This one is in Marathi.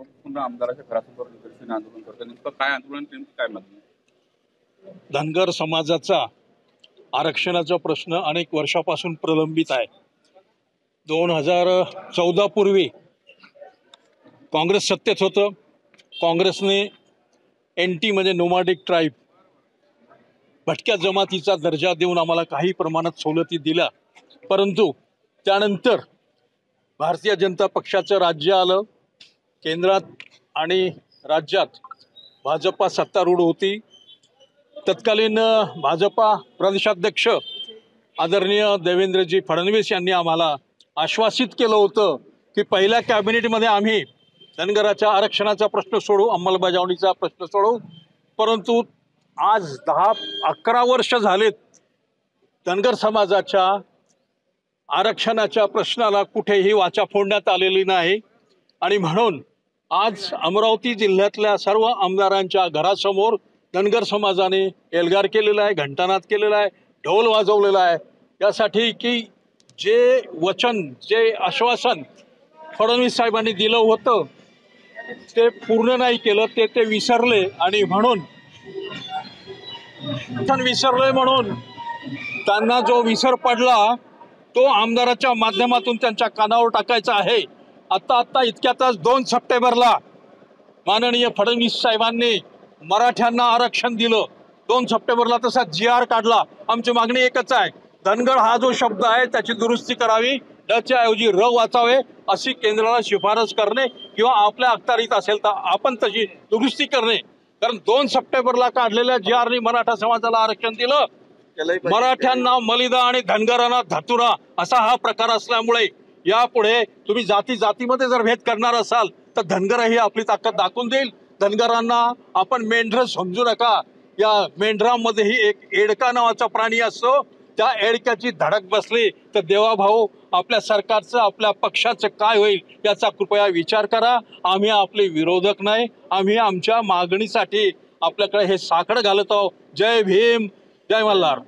पुन्हा आमदाराच्या घरासमोर निदर्शन आंदोलन करतात. नेमकं काय आंदोलन, नेमकी काय मागणी? धनगर समाजाचा आरक्षणाचा प्रश्न अनेक वर्षापासून प्रलंबित आहे. 2014 पूर्वी काँग्रेस सत्तेत होतं. काँग्रेसने NT म्हणजे नोमॅडिक ट्राईब भटक्या जमातीचा दर्जा देऊन आम्हाला काही प्रमाणात सवलती दिल्या. परंतु त्यानंतर भारतीय जनता पक्षाचं राज्य आलं. केंद्रात आणि राज्यात भाजपा सत्तारूढ होती. तत्कालीन भाजपा प्रदेशाध्यक्ष आदरणीय देवेंद्रजी फडणवीस यांनी आम्हाला आश्वासित केलं होतं की पहिल्या कॅबिनेटमध्ये आम्ही धनगराच्या आरक्षणाचा प्रश्न सोडवू, अंमलबजावणीचा प्रश्न सोडवू. परंतु आज 10-11 वर्ष झालेत धनगर समाजाच्या आरक्षणाच्या प्रश्नाला कुठेही वाचा फोडण्यात आलेली नाही. आणि म्हणून आज अमरावती जिल्ह्यातल्या सर्व आमदारांच्या घरासमोर धनगर समाजाने एल्गार केलेला आहे, घंटानाद केलेला आहे, ढोल वाजवलेला आहे, यासाठी की जे वचन, जे आश्वासन फडणवीस साहेबांनी दिलं होतं ते पूर्ण नाही केलं, ते विसरले. आणि म्हणून त्यांना जो विसर पडला तो आमदाराच्या माध्यमातून त्यांच्या कानावर टाकायचा आहे. आता इतक्यातच 2 सप्टेंबरला माननीय फडणवीस साहेबांनी मराठ्यांना आरक्षण दिलं. 2 सप्टेंबरला तसा GR काढला. आमची मागणी एकच आहे, धनगर हा जो शब्द आहे त्याची दुरुस्ती करावी, च्या ऐवजी र वाचावे अशी केंद्राला शिफारस करणे किंवा आपल्या अखत्यारीत असेल तर आपण तशी दुरुस्ती करणे. कारण 2 सप्टेंबरला काढलेल्या GRने मराठा समाजाला आरक्षण दिलं. मराठ्यांना मलिदा आणि धनगरांना धतुरा असा हा प्रकार असल्यामुळे यापुढे तुम्ही जातीमध्ये जर भेद करणार असाल तर धनगरही आपली ताकद दाखवून देईल. धनगरांना आपण मेंढर समजू नका. या मेंढरामध्येही एक एडका नावाचा प्राणी असतो. त्या एडक्याची धडक बसली तर देवाभाऊ आपल्या सरकारचं, आपल्या पक्षाचं काय होईल याचा कृपया विचार करा. आम्ही आपले विरोधक नाही, आम्ही आमच्या मागणीसाठी आपल्याकडे हे साकडं घालत आहोत. जय भीम, जय मल्हार.